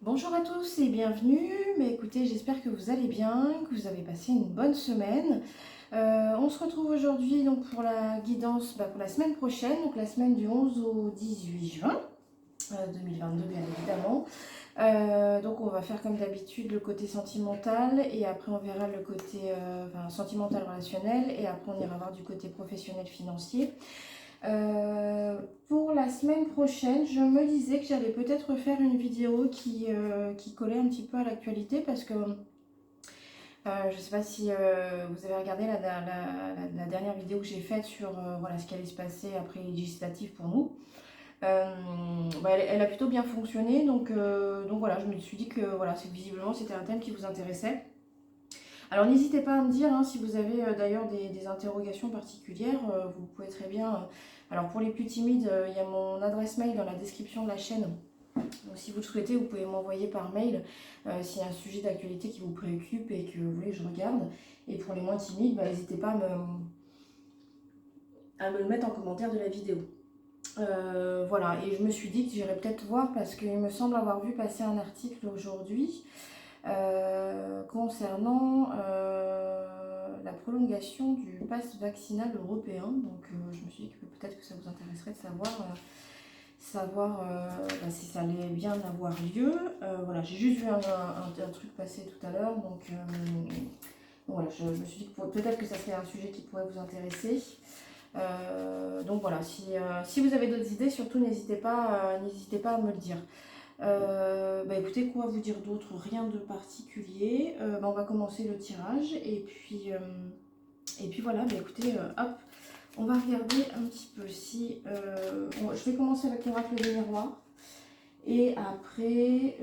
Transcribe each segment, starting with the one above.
Bonjour à tous et bienvenue. Écoutez, j'espère que vous allez bien, que vous avez passé une bonne semaine. On se retrouve aujourd'hui donc pour la guidance pour la semaine prochaine, donc la semaine du 11 au 18 juin 2022 bien évidemment. Donc on va faire comme d'habitude le côté sentimental et après on verra le côté sentimental relationnel et après on ira voir du côté professionnel financier. Pour la semaine prochaine, je me disais que j'allais peut-être faire une vidéo qui collait un petit peu à l'actualité parce que je ne sais pas si vous avez regardé la dernière vidéo que j'ai faite sur voilà, ce qui allait se passer après les législatives pour nous. Elle a plutôt bien fonctionné, donc voilà, je me suis dit que voilà, visiblement c'était un thème qui vous intéressait. Alors n'hésitez pas à me dire si vous avez d'ailleurs des interrogations particulières, vous pouvez très bien... alors pour les plus timides, il y a mon adresse mail dans la description de la chaîne. Donc si vous le souhaitez, vous pouvez m'envoyer par mail s'il y a un sujet d'actualité qui vous préoccupe et que vous voulez que je regarde. Et pour les moins timides, n'hésitez pas à me le mettre en commentaire de la vidéo. Voilà, et je me suis dit que j'irais peut-être voir parce qu'il me semble avoir vu passer un article aujourd'hui concernant la prolongation du pass vaccinal européen. Donc je me suis dit que peut-être que ça vous intéresserait de savoir si ça allait bien avoir lieu. Voilà, j'ai juste vu un truc passer tout à l'heure, donc voilà, je me suis dit que peut-être que ça serait un sujet qui pourrait vous intéresser. Donc voilà, si vous avez d'autres idées, surtout n'hésitez pas à me le dire. Écoutez, quoi vous dire d'autre? Rien de particulier. On va commencer le tirage et puis voilà, écoutez, hop, on va regarder un petit peu si... je vais commencer avec l'oracle des miroirs et après,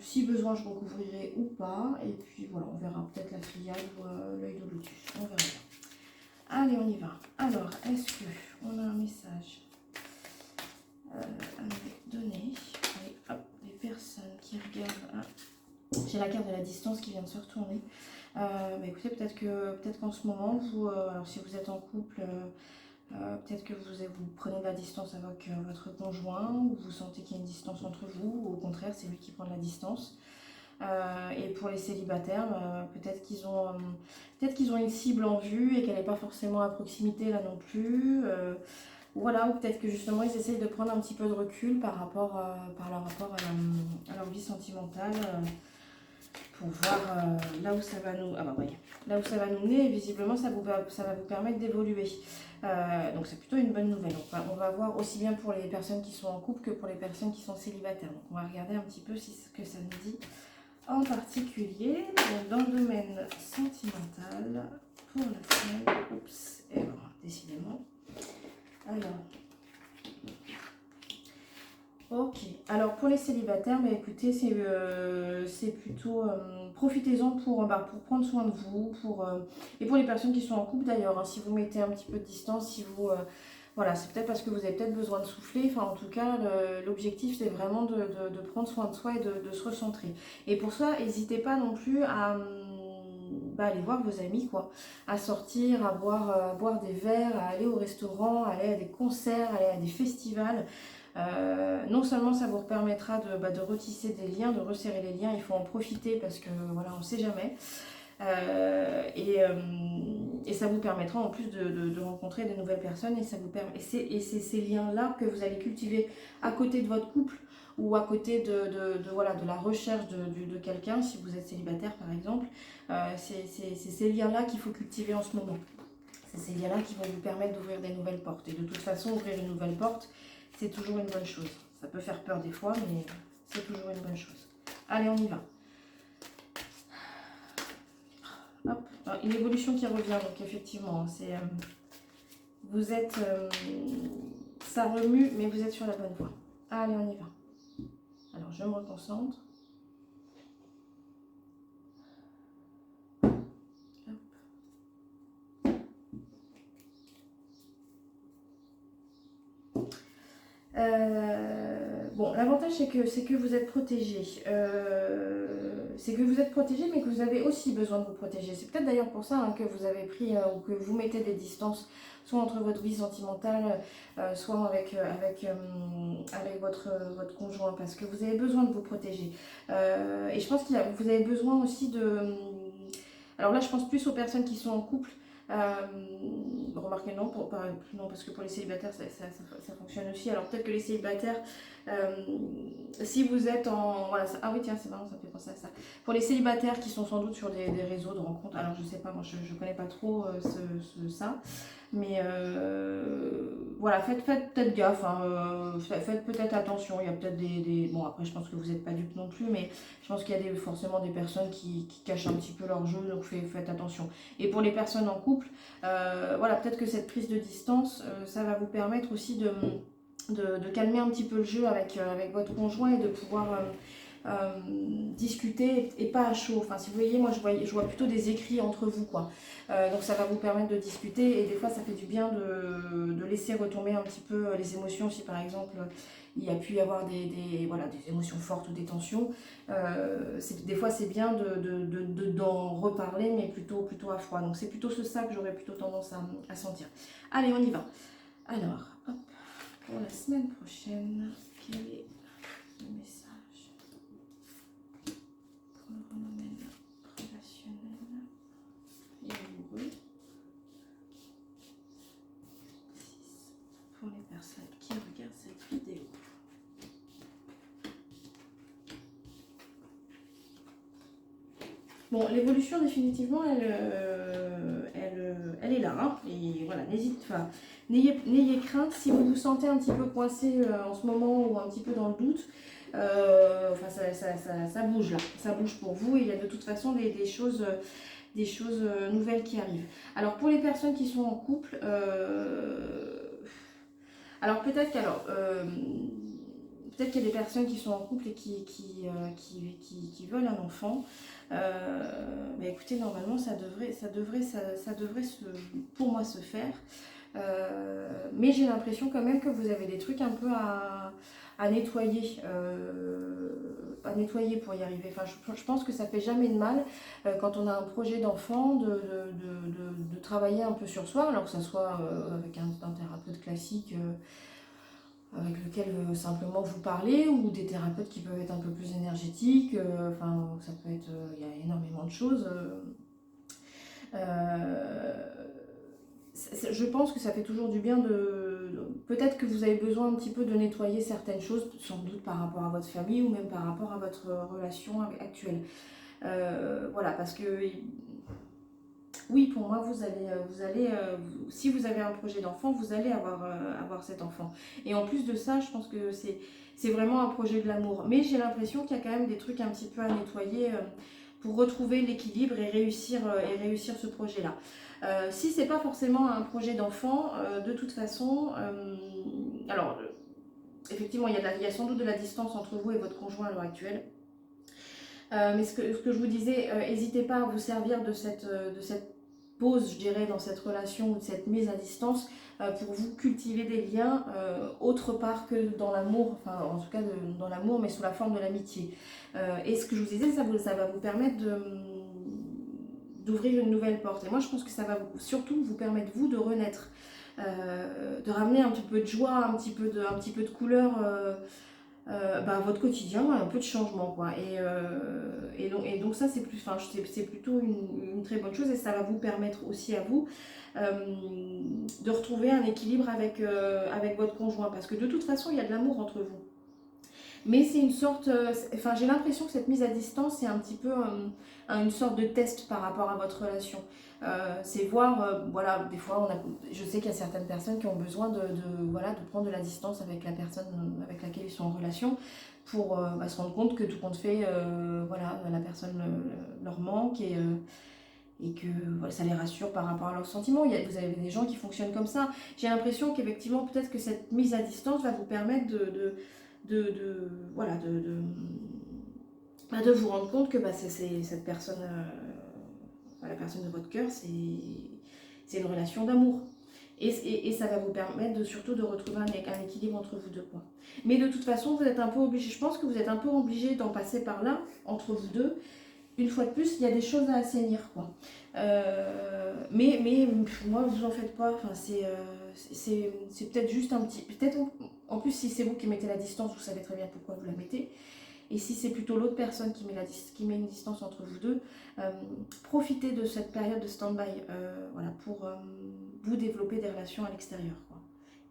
si besoin, je recouvrirai ou pas. Et puis voilà, on verra peut-être la filiale ou l'œil de lotus, on verra bien. Allez, on y va. Alors, est-ce qu'on a un message à me donner? Allez, hop, les personnes qui regardent. J'ai la carte de la distance qui vient de se retourner. Écoutez, peut-être qu'en ce moment, alors si vous êtes en couple, peut-être que vous prenez de la distance avec votre conjoint, ou vous sentez qu'il y a une distance entre vous, ou au contraire, c'est lui qui prend de la distance. Et pour les célibataires, peut-être qu'ils ont une cible en vue et qu'elle n'est pas forcément à proximité là non plus. Voilà, ou peut-être que justement ils essayent de prendre un petit peu de recul par leur rapport à leur vie sentimentale pour voir là où ça va nous... Ah bah oui, là où ça va nous mener, et visiblement ça va vous permettre d'évoluer. Donc c'est plutôt une bonne nouvelle. On va voir aussi bien pour les personnes qui sont en couple que pour les personnes qui sont célibataires. Donc on va regarder un petit peu ce que ça nous dit en particulier dans le domaine sentimental pour la semaine. Oups, et alors, décidément. Alors, ok. Alors pour les célibataires, écoutez, c'est plutôt profitez-en pour prendre soin de vous, et pour les personnes qui sont en couple d'ailleurs. Si vous mettez un petit peu de distance, si vous voilà, c'est peut-être parce que vous avez peut-être besoin de souffler. Enfin, en tout cas, l'objectif, c'est vraiment de prendre soin de soi et de se recentrer. Et pour ça, n'hésitez pas non plus à aller voir vos amis, quoi. À sortir, à boire des verres, à aller au restaurant, à aller à des concerts, à aller à des festivals. Non seulement ça vous permettra de retisser des liens, de resserrer les liens, il faut en profiter parce que voilà, on ne sait jamais. Et ça vous permettra en plus de rencontrer de nouvelles personnes et c'est ces liens-là que vous allez cultiver à côté de votre couple ou à côté de la recherche de quelqu'un, si vous êtes célibataire par exemple. C'est ces liens-là qu'il faut cultiver en ce moment. C'est ces liens-là qui vont vous permettre d'ouvrir des nouvelles portes. Et de toute façon, ouvrir une nouvelle porte, c'est toujours une bonne chose. Ça peut faire peur des fois, mais c'est toujours une bonne chose. Allez, on y va. Hop. Une évolution qui revient, donc effectivement, c'est vous êtes, ça remue, mais vous êtes sur la bonne voie. Allez, on y va. Alors, je me reconcentre. l'avantage c'est que vous êtes protégé. C'est que vous êtes protégé, mais que vous avez aussi besoin de vous protéger. C'est peut-être d'ailleurs pour ça que vous avez pris ou que vous mettez des distances, soit entre votre vie sentimentale, soit avec votre conjoint, parce que vous avez besoin de vous protéger. Et je pense que vous avez besoin aussi de... Alors là, je pense plus aux personnes qui sont en couple. Remarquez non, non, parce que pour les célibataires ça fonctionne aussi. Alors peut-être que les célibataires, si vous êtes en... Voilà, ah oui tiens c'est marrant, ça me fait penser à ça. Pour les célibataires qui sont sans doute sur des réseaux de rencontres, alors je sais pas, moi je connais pas trop ça. Mais voilà, faites peut-être gaffe, hein, faites peut-être attention. Il y a peut-être Bon, après, je pense que vous n'êtes pas dupe non plus, mais je pense qu'il y a forcément des personnes qui cachent un petit peu leur jeu, donc faites attention. Et pour les personnes en couple, voilà, peut-être que cette prise de distance, ça va vous permettre aussi de calmer un petit peu le jeu avec votre conjoint et de pouvoir discuter et pas à chaud. Enfin, si vous voyez, moi je vois plutôt des écrits entre vous, quoi. Donc ça va vous permettre de discuter et des fois ça fait du bien de laisser retomber un petit peu les émotions. Si par exemple il y a pu y avoir voilà, des émotions fortes ou des tensions, des fois c'est bien d'en reparler, mais plutôt à froid. Donc c'est plutôt ça que j'aurais plutôt tendance à sentir. Allez, on y va. Alors, hop, pour la semaine prochaine, quel est le message pour le phénomène relationnel et amoureux? 6 pour les personnes qui regardent cette vidéo. Bon, l'évolution définitivement, elle est là, hein, et voilà, n'ayez crainte si vous vous sentez un petit peu coincé en ce moment ou un petit peu dans le doute. Enfin, ça bouge là, ça bouge pour vous et il y a de toute façon des choses nouvelles qui arrivent. Alors pour les personnes qui sont en couple, alors peut-être peut-être qu'il y a des personnes qui sont en couple et qui veulent un enfant. Mais écoutez, normalement ça devrait pour moi se faire. Mais j'ai l'impression quand même que vous avez des trucs un peu à nettoyer, pour y arriver. Enfin, je pense que ça fait jamais de mal quand on a un projet d'enfant de travailler un peu sur soi, alors que ça soit avec un thérapeute classique avec lequel simplement vous parlez, ou des thérapeutes qui peuvent être un peu plus énergétiques, enfin ça peut être, il y a énormément de choses. Je pense que ça fait toujours du bien peut-être que vous avez besoin un petit peu de nettoyer certaines choses, sans doute par rapport à votre famille ou même par rapport à votre relation actuelle. Voilà, parce que oui, pour moi, si vous avez un projet d'enfant, vous allez avoir cet enfant. Et en plus de ça, je pense que c'est vraiment un projet de l'amour. Mais j'ai l'impression qu'il y a quand même des trucs un petit peu à nettoyer pour retrouver l'équilibre et réussir ce projet-là. Si c'est pas forcément un projet d'enfant, de toute façon, alors effectivement, il y a sans doute de la distance entre vous et votre conjoint à l'heure actuelle. Mais ce que je vous disais, n'hésitez pas à vous servir de cette pause, je dirais, dans cette relation ou de cette mise à distance pour vous cultiver des liens autre part que dans l'amour, enfin en tout cas dans l'amour, mais sous la forme de l'amitié. Et ce que je vous disais, ça va vous permettre d'ouvrir une nouvelle porte. Et moi, je pense que ça va surtout vous permettre, vous, de renaître, de ramener un petit peu de joie, un petit peu de couleur à votre quotidien, un peu de changement, quoi. Et donc ça, c'est plutôt une très bonne chose, et ça va vous permettre aussi à vous de retrouver un équilibre avec votre conjoint, parce que de toute façon, il y a de l'amour entre vous. Mais c'est une sorte, j'ai l'impression que cette mise à distance, c'est un petit peu une sorte de test par rapport à votre relation. C'est voir, voilà, des fois, je sais qu'il y a certaines personnes qui ont besoin de prendre de la distance avec la personne avec laquelle ils sont en relation pour se rendre compte que tout compte fait, voilà, la personne leur manque et que voilà, ça les rassure par rapport à leurs sentiments. Vous avez des gens qui fonctionnent comme ça. J'ai l'impression qu'effectivement, peut-être que cette mise à distance va vous permettre de vous rendre compte que c'est cette personne, la personne de votre cœur, c'est une relation d'amour. Et ça va vous permettre surtout de retrouver un équilibre entre vous deux, quoi. Mais de toute façon, vous êtes un peu obligé, je pense que vous êtes un peu obligé d'en passer par là, entre vous deux. Une fois de plus, il y a des choses à assainir, quoi. Mais moi, vous en faites pas. Enfin, c'est peut-être juste un petit... Peut-être, en plus, si c'est vous qui mettez la distance, vous savez très bien pourquoi vous la mettez. Et si c'est plutôt l'autre personne qui met une distance entre vous deux, profitez de cette période de stand-by voilà, pour vous développer des relations à l'extérieur, quoi.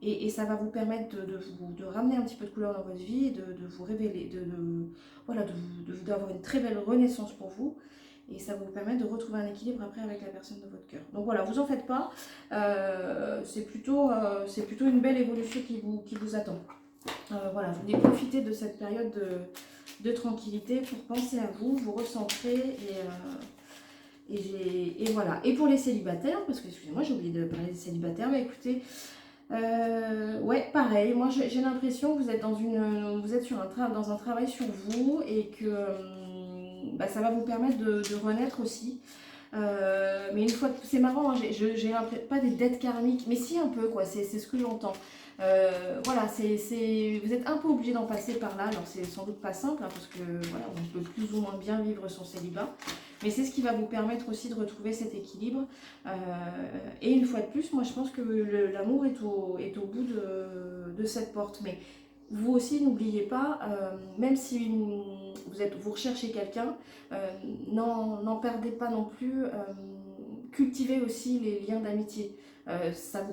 Et ça va vous permettre de ramener un petit peu de couleur dans votre vie, de vous révéler, voilà, d'avoir une très belle renaissance pour vous. Et ça va vous permettre de retrouver un équilibre après avec la personne de votre cœur. Donc voilà, vous en faites pas. C'est plutôt une belle évolution qui vous attend. Voilà, venez profiter de cette période de tranquillité pour penser à vous, vous recentrer et voilà. Et pour les célibataires, parce que excusez-moi, j'ai oublié de parler des célibataires, mais écoutez, ouais, pareil, moi j'ai l'impression que vous êtes dans un travail sur vous et que bah, ça va vous permettre de renaître aussi. Mais une fois, c'est marrant, hein, j'ai pas des dettes karmiques, mais si un peu, quoi, c'est ce que j'entends. Voilà, vous êtes un peu obligé d'en passer par là, alors c'est sans doute pas simple, hein, parce que voilà, on peut plus ou moins bien vivre son célibat, mais c'est ce qui va vous permettre aussi de retrouver cet équilibre. Et une fois de plus, moi je pense que l'amour est au bout de cette porte, mais vous aussi n'oubliez pas, même si vous recherchez quelqu'un, n'en perdez pas non plus, cultivez aussi les liens d'amitié.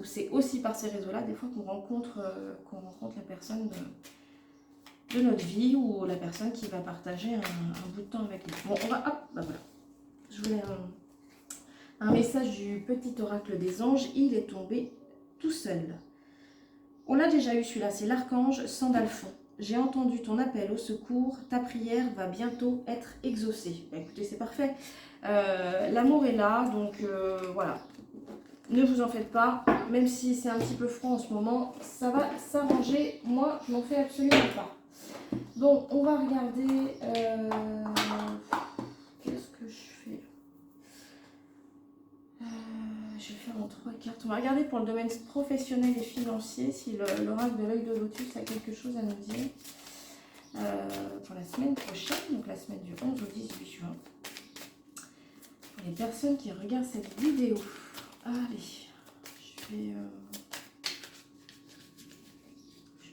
C'est aussi par ces réseaux-là, des fois, qu'on rencontre la personne de notre vie ou la personne qui va partager un bout de temps avec nous. Bon, on va... Hop, bah voilà. Je voulais un message du petit oracle des anges. Il est tombé tout seul. On l'a déjà eu celui-là, c'est l'archange Sandalphon. J'ai entendu ton appel au secours, ta prière va bientôt être exaucée. Bah, écoutez, c'est parfait. L'amour est là, donc voilà. Ne vous en faites pas, même si c'est un petit peu froid en ce moment, ça va s'arranger. Moi, je n'en fais absolument pas. Donc, on va regarder... Qu'est-ce que je fais Je vais faire en 3 cartes. On va regarder pour le domaine professionnel et financier si l'oracle de l'œil de lotus a quelque chose à nous dire. Pour la semaine prochaine, donc la semaine du 11 au 18 juin. Pour les personnes qui regardent cette vidéo. Allez, je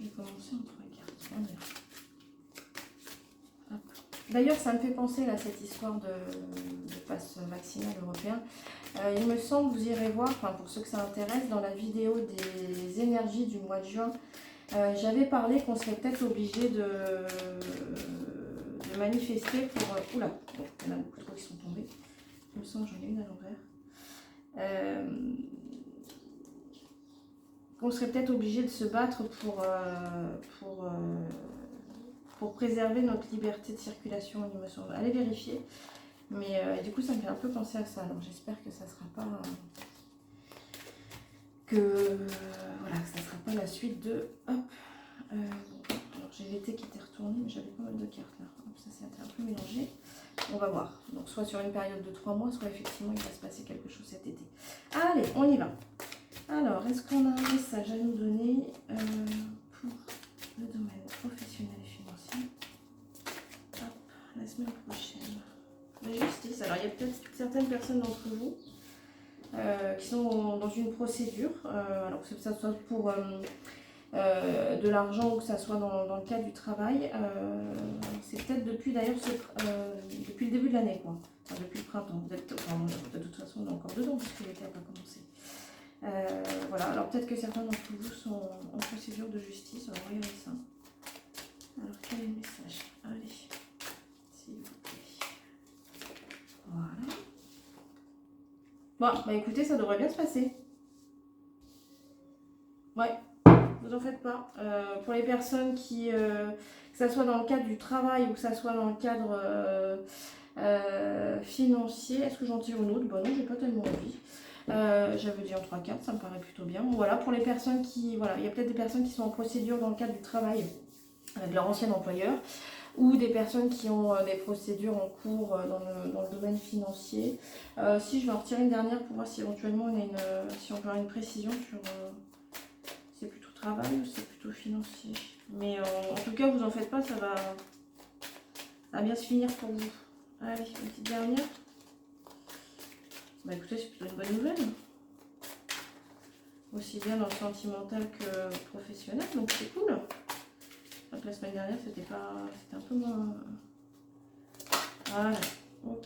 vais commencer en 3 cartes. D'ailleurs, ça me fait penser à cette histoire de passe vaccinal européen. Il me semble, vous irez voir, enfin pour ceux que ça intéresse, dans la vidéo des énergies du mois de juin, j'avais parlé qu'on serait peut-être obligé de manifester pour... oula, bon, il y en a beaucoup trop qui sont tombés. Il me semble que j'en ai une à l'envers. Qu'on serait peut-être obligé de se battre pour préserver notre liberté de circulation, il me semble. Allez vérifier. Mais du coup, ça me fait un peu penser à ça. Alors j'espère que ça sera pas... voilà, que ça sera pas la suite de... Hop. Alors j'ai l'été qui était retourné, mais j'avais pas mal de cartes là. Hop, ça s'est un peu mélangé. On va voir. Donc soit sur une période de 3 mois, soit effectivement il va se passer quelque chose cet été. Allez, on y va. Alors, est-ce qu'on a un message à nous donner pour le domaine professionnel et financier? Hop, la semaine prochaine. La justice. Alors, il y a peut-être certaines personnes d'entre vous qui sont dans une procédure. Alors, que ça soit pour de l'argent ou que ça soit dans le cadre du travail. C'est peut-être depuis d'ailleurs depuis le début de l'année, quoi. Enfin, depuis le printemps. De toute façon, on est encore dedans puisque l'été n'a pas commencé. Voilà, alors peut-être que certains d'entre vous sont en procédure de justice. Alors, regardez ça. Alors, quel est le message? Allez, s'il vous plaît. Voilà. Bon, bah écoutez, ça devrait bien se passer. Ouais, vous en faites pas. Pour les personnes qui, que ça soit dans le cadre du travail ou que ça soit dans le cadre financier, est-ce que j'en tire une autre? Bah non, j'ai pas tellement envie. J'avais dit en 3 cartes, ça me paraît plutôt bien. Bon, voilà, pour les personnes qui... Voilà, il y a peut-être des personnes qui sont en procédure dans le cadre du travail avec leur ancien employeur. ou des personnes qui ont des procédures en cours dans le domaine financier. Si je vais en retirer une dernière pour voir si éventuellement si on peut avoir une précision sur c'est plutôt travail ou c'est plutôt financier. Mais en tout cas, vous en faites pas, ça va bien se finir pour vous. Allez, une petite dernière. Bah écoutez, c'est plutôt une bonne nouvelle. Aussi bien dans le sentimental que professionnel, donc c'est cool. Donc la semaine dernière, c'était un peu moins... Voilà, ok.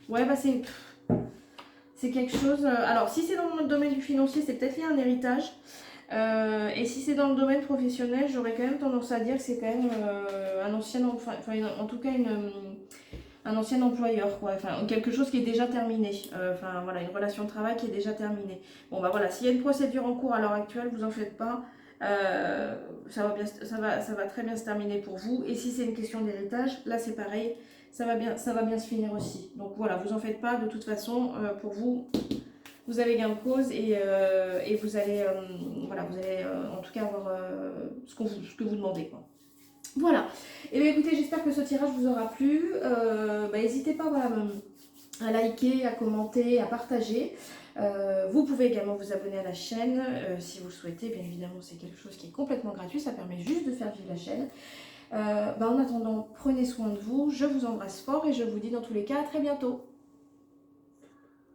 Ouais, bah c'est quelque chose... Alors, si c'est dans le domaine du financier, c'est peut-être lié à un héritage. Et si c'est dans le domaine professionnel, j'aurais quand même tendance à dire que c'est quand même un ancien... Enfin, en tout cas, un ancien employeur, quoi. Enfin, quelque chose qui est déjà terminé. Enfin, voilà, une relation de travail qui est déjà terminée. Bon, bah voilà, s'il y a une procédure en cours à l'heure actuelle, vous en faites pas. Ça va très bien se terminer pour vous. Et si c'est une question d'héritage, là c'est pareil, ça va bien se finir aussi. Donc voilà, vous en faites pas. De toute façon, pour vous, vous avez gain de cause et vous allez, en tout cas avoir ce que vous demandez, quoi. Voilà. Et bien écoutez, j'espère que ce tirage vous aura plu. N'hésitez pas, voilà, à liker, à commenter, à partager. Vous pouvez également vous abonner à la chaîne si vous le souhaitez. Bien évidemment, c'est quelque chose qui est complètement gratuit. Ça permet juste de faire vivre la chaîne. En attendant, prenez soin de vous. Je vous embrasse fort et je vous dis dans tous les cas à très bientôt.